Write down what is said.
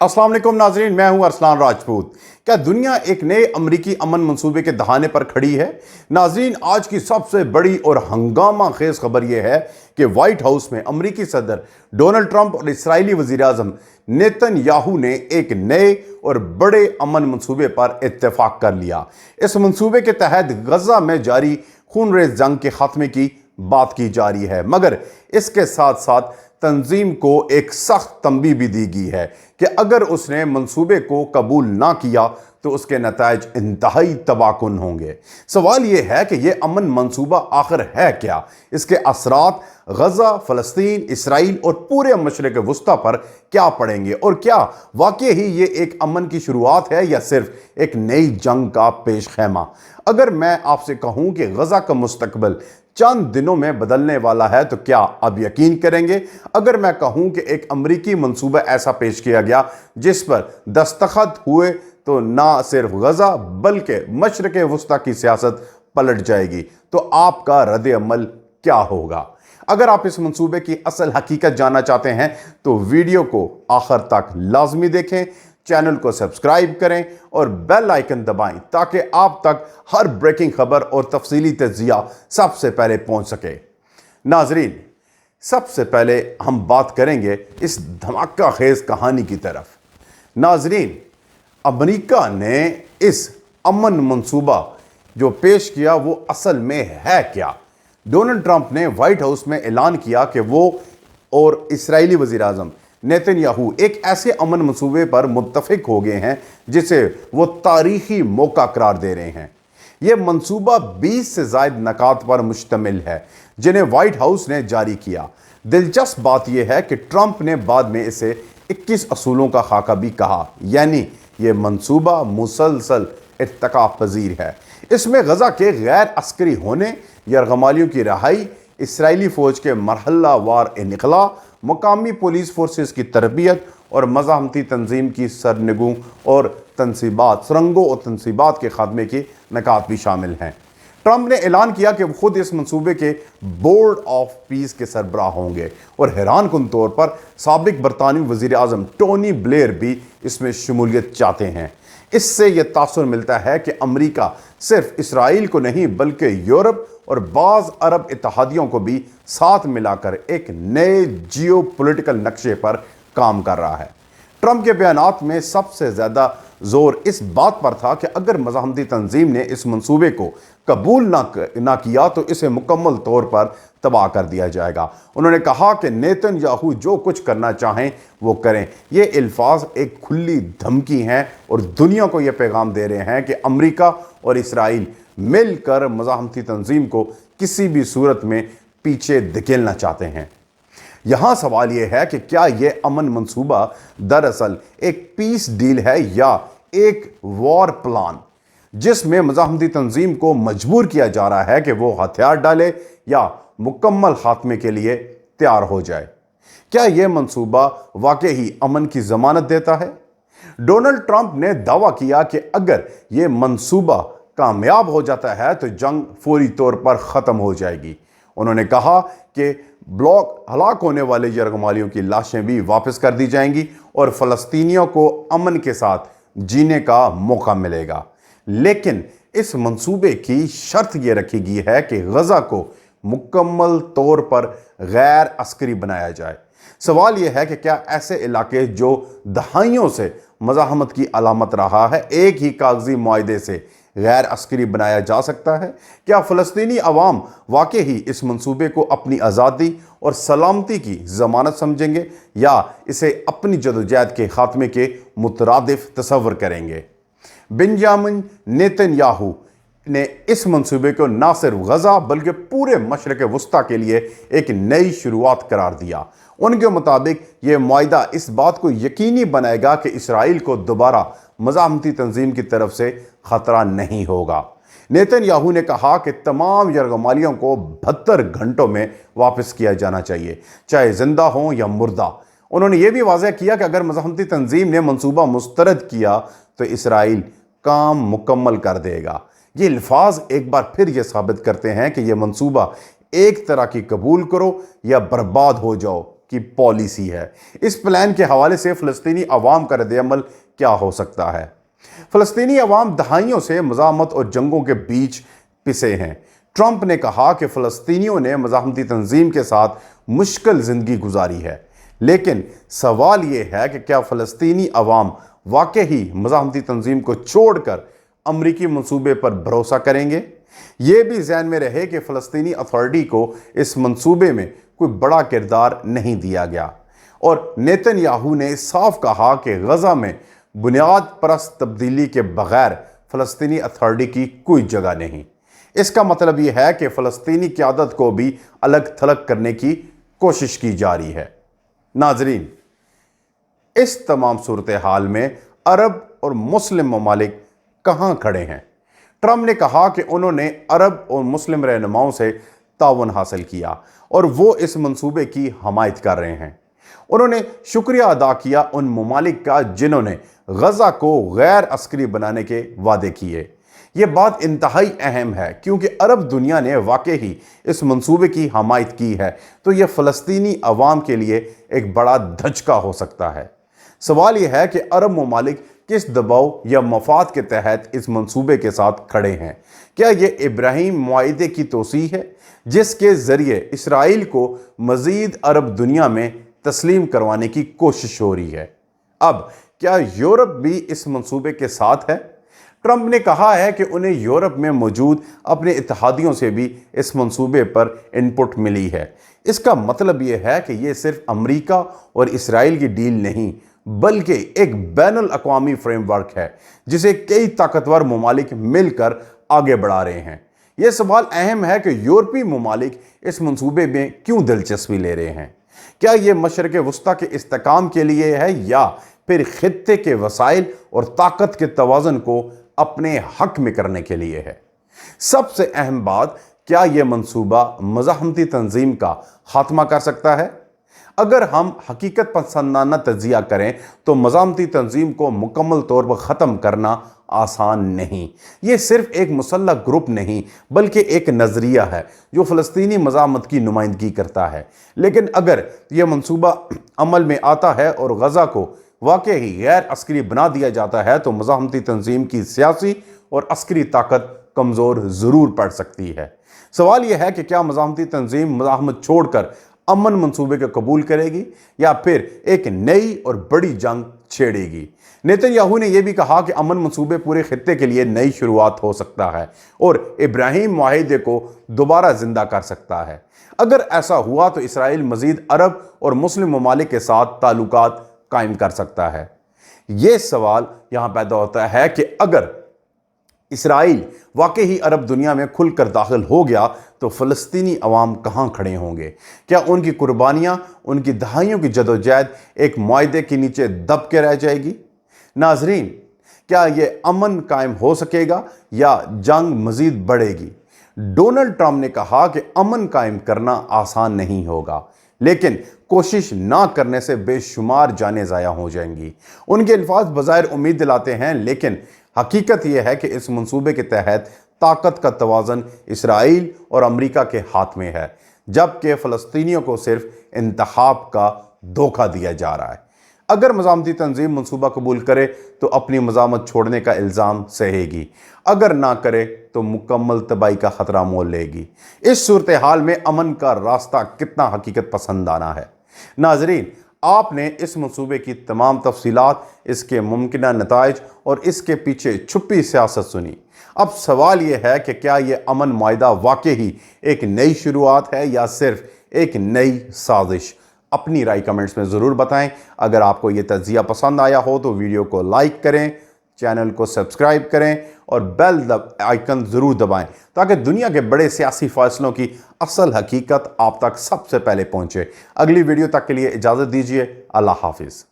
अस्सलाम वालेकुम नाजरीन, मैं हूं अरसलान राजपूत। क्या दुनिया एक नए अमरीकी अमन मंसूबे के दहाने पर खड़ी है? नाजरीन, आज की सबसे बड़ी और हंगामा खेज खबर यह है कि व्हाइट हाउस में अमरीकी सदर डोनाल्ड ट्रंप और इसराइली वजीर आजम नेतन्याहू ने एक नए और बड़े अमन मंसूबे पर इत्तेफाक कर लिया। इस मंसूबे के तहत गजा में जारी खूनरेज जंग के खात्मे की बात की जा रही है, मगर इसके साथ साथ तंजीम को एक सख्त तंबीह भी दी गई है कि अगर उसने मंसूबे को कबूल ना किया तो उसके नताइज इंतहाई तबाहकुन होंगे। सवाल यह है कि यह अमन मंसूबा आखिर है क्या, इसके असरात गजा, फलस्तीन, इसराइल और पूरे मशरिक़ वस्ता पर क्या पड़ेंगे, और क्या वाकई ही ये एक अमन की शुरुआत है या सिर्फ एक नई जंग का पेश खैमा। अगर मैं आपसे कहूं कि गजा का मुस्तकबिल चंद दिनों में बदलने वाला है तो क्या आप यकीन करेंगे? अगर मैं कहूं कि एक अमरीकी मंसूबा ऐसा पेश किया गया जिस पर दस्तखत हुए तो ना सिर्फ गजा बल्कि मशरिक़ वस्ता की सियासत पलट जाएगी, तो आपका रद्द अमल क्या होगा? अगर आप इस मंसूबे की असल हकीकत जानना चाहते हैं तो वीडियो को आखिर तक लाजमी देखें, चैनल को सब्सक्राइब करें और बेल आइकन दबाएं ताकि आप तक हर ब्रेकिंग खबर और तफसीली तज्जिया सबसे पहले पहुंच सके। नाजरीन, सबसे पहले हम बात करेंगे इस धमाका खेज कहानी की तरफ। नाजरीन, अमेरिका ने इस अमन मंसूबा जो पेश किया वो असल में है क्या? डोनाल्ड ट्रंप ने व्हाइट हाउस में ऐलान किया कि वो और इसराइली वजीर आजम नेतन्याहू एक ऐसे अमन मंसूबे पर मुत्तफिक हो गए हैं जिसे वो तारीखी मौका करार दे रहे हैं। यह मंसूबा 20 से ज़ायद नकात पर मुश्तमिल है जिन्हें व्हाइट हाउस ने जारी किया। दिलचस्प बात यह है कि ट्रंप ने बाद में इसे 21 असूलों का खाका भी कहा, यानी यह मंसूबा मुसलसल इर्तिकाब पजीर है। इसमें गजा के गैर अस्करी होने, यरगमालियों की रहाई, इसराइली फौज के मरहलावार इनखला, मकामी पुलिस फोर्सेस की तरबियत और मज़ाहमती तंजीम की सरनगू और तनसीबात, सुरंगों और तनसीबात के खात्मे की नकात भी शामिल हैं। ट्रंप ने ऐलान किया कि वो खुद इस मंसूबे के बोर्ड ऑफ पीस के सरबराह होंगे और हैरान कुन तौर पर साबिक बरतानवी वजीर आजम टोनी ब्लेयर भी इसमें शमूलियत चाहते हैं। इससे यह तासुर मिलता है कि अमेरिका सिर्फ इसराइल को नहीं बल्कि यूरोप और बाज़ अरब इत्तेहादियों को भी साथ मिलाकर एक नए जियो पॉलिटिकल नक्शे पर काम कर रहा है। ट्रंप के बयानात में सबसे ज़्यादा जोर इस बात पर था कि अगर मज़ाहमती तंजीम ने इस मंसूबे को कबूल ना किया तो इसे मुकम्मल तौर पर तबाह कर दिया जाएगा। उन्होंने कहा कि नेतन्याहू जो कुछ करना चाहें वो करें। ये अल्फाज एक खुली धमकी हैं और दुनिया को यह पैगाम दे रहे हैं कि अमेरिका और इसराइल मिलकर मज़ाहमती तंजीम को किसी भी सूरत में पीछे धकेलना चाहते हैं। यहाँ सवाल यह है कि क्या यह अमन मंसूबा दरअसल एक पीस डील है या एक वॉर प्लान जिसमें मज़ाहमती तंजीम को मजबूर किया जा रहा है कि वो हथियार डाले या मुकम्मल खात्मे के लिए तैयार हो जाए। क्या यह मंसूबा वाकई ही अमन की जमानत देता है? डोनाल्ड ट्रंप ने दावा किया कि अगर यह मंसूबा कामयाब हो जाता है तो जंग फौरी तौर पर ख़त्म हो जाएगी। उन्होंने कहा कि ब्लॉक हलाक होने वाले यरगमालियों की लाशें भी वापस कर दी जाएंगी और फ़लस्तीनियों को अमन के साथ जीने का मौका मिलेगा। लेकिन इस मंसूबे की शर्त यह रखी गई है कि गजा को मुकम्मल तौर पर गैर अस्करी बनाया जाए। सवाल यह है कि क्या ऐसे इलाके जो दहाइयों से मज़ाहमत की अलामत रहा है एक ही कागजी मुआहदे से गैर अस्करी बनाया जा सकता है? क्या फ़लस्तीनी अवाम वाकई ही इस मंसूबे को अपनी आज़ादी और सलामती की ज़मानत समझेंगे या इसे अपनी जदोजहद के खात्मे के मुतरादिफ तसव्वुर करेंगे? बेंजामिन नेतन्याहू ने इस मंसूबे को ना सिर्फ गजा बल्कि पूरे मशरिक़ वस्ता के लिए एक नई शुरुआत करार दिया। उनके मुताबिक यह मुआहदा इस बात को यकीनी बनाएगा कि इसराइल को दोबारा मज़ाहमती तंजीम की तरफ से ख़तरा नहीं होगा। नेतन्याहू ने कहा कि तमाम यरगमालियों को 72 घंटों में वापस किया जाना चाहिए, चाहे जिंदा हों या मुर्दा। उन्होंने यह भी वाज़ह किया कि अगर मज़ाहमती तंजीम ने मंसूबा मुस्तरद किया तो इसराइल काम मुकम्मल कर देगा। ये अल्फाज एक बार फिर यह साबित करते हैं कि यह मंसूबा एक तरह की कबूल करो या बर्बाद हो जाओ की पॉलिसी है। इस प्लान के हवाले से फ़लस्तीनी अवाम का रद्द-ए-अमल क्या हो सकता है? फ़लस्तीनी अवाम दहाइयों से मज़ाहमत और जंगों के बीच पिसे हैं। ट्रंप ने कहा कि फ़लस्तीनियों ने मज़ाहमती तंजीम के साथ मुश्किल ज़िंदगी गुजारी है, लेकिन सवाल ये है कि क्या फ़लस्तीनी अवाम वाकई मज़ाहमती तंजीम को छोड़कर अमरीकी मंसूबे पर भरोसा करेंगे? ये भी ज़हन में रहे कि फ़लस्तीनी अथॉरिटी को इस मंसूबे में कोई बड़ा किरदार नहीं दिया गया और नेतन्याहू ने साफ कहा कि गज़ा में बुनियाद परस्त तब्दीली के बगैर फ़लस्तीनी अथॉरिटी की कोई जगह नहीं। इसका मतलब यह है कि फ़लस्तीनी क़यादत को भी अलग थलग करने की कोशिश की जा रही है। नाजरीन, इस तमाम सूरत हाल में अरब और मुस्लिम ममालिक कहाँ खड़े हैं? ट्रंप ने कहा कि उन्होंने अरब और मुस्लिम रहनुमाओं से ताउन हासिल किया और वो इस मंसूबे की हमायत कर रहे हैं। उन्होंने शुक्रिया अदा किया उन ममालिक का जिन्होंने गज़ा को गैर अस्करी बनाने के वादे किए। ये बात इंतहाई अहम है क्योंकि अरब दुनिया ने वाकई ही इस मंसूबे की हमायत की है, तो यह फ़लस्तीनी अवाम के लिए एक बड़ा धचका हो सकता है। सवाल यह है कि अरब ममालिक किस दबाव या मफाद के तहत इस मंसूबे के साथ खड़े हैं? क्या ये इब्राहीम मुआहिदे की तोसीह है जिसके ज़रिए इसराइल को मज़ीद अरब दुनिया में तस्लीम करवाने की कोशिश हो रही है? अब क्या यूरोप भी इस मंसूबे के साथ है? ट्रंप ने कहा है कि उन्हें यूरोप में मौजूद अपने इत्तेहादियों से भी इस मंसूबे पर इनपुट मिली है। इसका मतलब यह है कि यह सिर्फ अमेरिका और इसराइल की डील नहीं बल्कि एक बैनुल अक़वामी फ्रेमवर्क है जिसे कई ताकतवर ममालिक मिलकर आगे बढ़ा रहे हैं। यह सवाल अहम है कि यूरोपीय ममालिक इस मंसूबे में क्यों दिलचस्पी ले रहे हैं? क्या यह मशरक़ वस्ता के इस्तेहकाम के लिए है या फिर खित्ते के वसाइल और ताकत के तवाज़ुन को अपने हक में करने के लिए है? सबसे अहम बात, क्या यह मंसूबा मज़ाहमती तंजीम का खात्मा कर सकता है? अगर हम हकीकत पसंदाना तजिया करें तो मज़ाहमती तंजीम को मुकम्मल तौर पर ख़त्म करना आसान नहीं। ये सिर्फ एक मुसल्लह ग्रुप नहीं बल्कि एक नज़रिया है जो फ़लस्तीनी मज़ाहमत की नुमाइंदगी करता है। लेकिन अगर यह मंसूबा अमल में आता है और गज़ा को वाकई गैर अस्करी बना दिया जाता है तो मज़ाहमती तंजीम की सियासी और अस्करी ताकत कमज़ोर ज़रूर पड़ सकती है। सवाल यह है कि क्या मज़ाहमती तंजीम मज़ाहमत छोड़कर अमन मंसूबे को कबूल करेगी या फिर एक नई और बड़ी जंग छेड़ेगी? नेतन्याहू ने यह भी कहा कि अमन मंसूबे पूरे खित्ते के लिए नई शुरुआत हो सकता है और इब्राहीम मुआहिदे को दोबारा जिंदा कर सकता है। अगर ऐसा हुआ तो इसराइल मजीद अरब और मुस्लिम ममालिक के साथ ताल्लुकात कायम कर सकता है। यह सवाल यहां पैदा होता है कि अगर इसराइल वाकई ही अरब दुनिया में खुलकर दाखिल हो गया तो फ़लस्तीनी अवाम कहाँ खड़े होंगे? क्या उनकी कुर्बानियाँ, उनकी दहाइयों की जदोजहद एक मुआहदे के नीचे दब के रह जाएगी? नाजरीन, क्या ये अमन कायम हो सकेगा या जंग मज़ीद बढ़ेगी? डोनाल्ड ट्रंप ने कहा कि अमन कायम करना आसान नहीं होगा, लेकिन कोशिश ना करने से बेशुमार जानें ज़ाया हो जाएंगी। उनके अल्फाज बज़ाहिर उम्मीद दिलाते हैं, लेकिन हकीकत यह है कि इस मंसूबे के तहत ताकत का तवाज़न इसराइल और अमेरिका के हाथ में है, जबकि फ़लस्तीनियों को सिर्फ इंतखाब का धोखा दिया जा रहा है। अगर मज़ाहमती तंजीम मंसूबा कबूल करे तो अपनी मज़ाहमत छोड़ने का इल्ज़ाम सहेगी, अगर ना करे तो मुकम्मल तबाही का ख़तरा मोल लेगी। इस सूरत हाल में अमन का रास्ता कितना हकीकत पसंदाना है? नाजरीन, आपने इस मंसूबे की तमाम तफसीलात, इसके मुमकिन नताइज और इसके पीछे छुपी सियासत सुनी। अब सवाल यह है कि क्या यह अमन मुआहिदा वाकई ही एक नई शुरुआत है या सिर्फ एक नई साजिश? अपनी राय कमेंट्स में ज़रूर बताएं। अगर आपको ये तज्ज़िया पसंद आया हो तो वीडियो को लाइक करें, चैनल को सब्सक्राइब करें और बेल आइकन ज़रूर दबाएं ताकि दुनिया के बड़े सियासी फैसलों की असल हकीकत आप तक सबसे पहले पहुंचे। अगली वीडियो तक के लिए इजाज़त दीजिए। अल्लाह हाफिज़।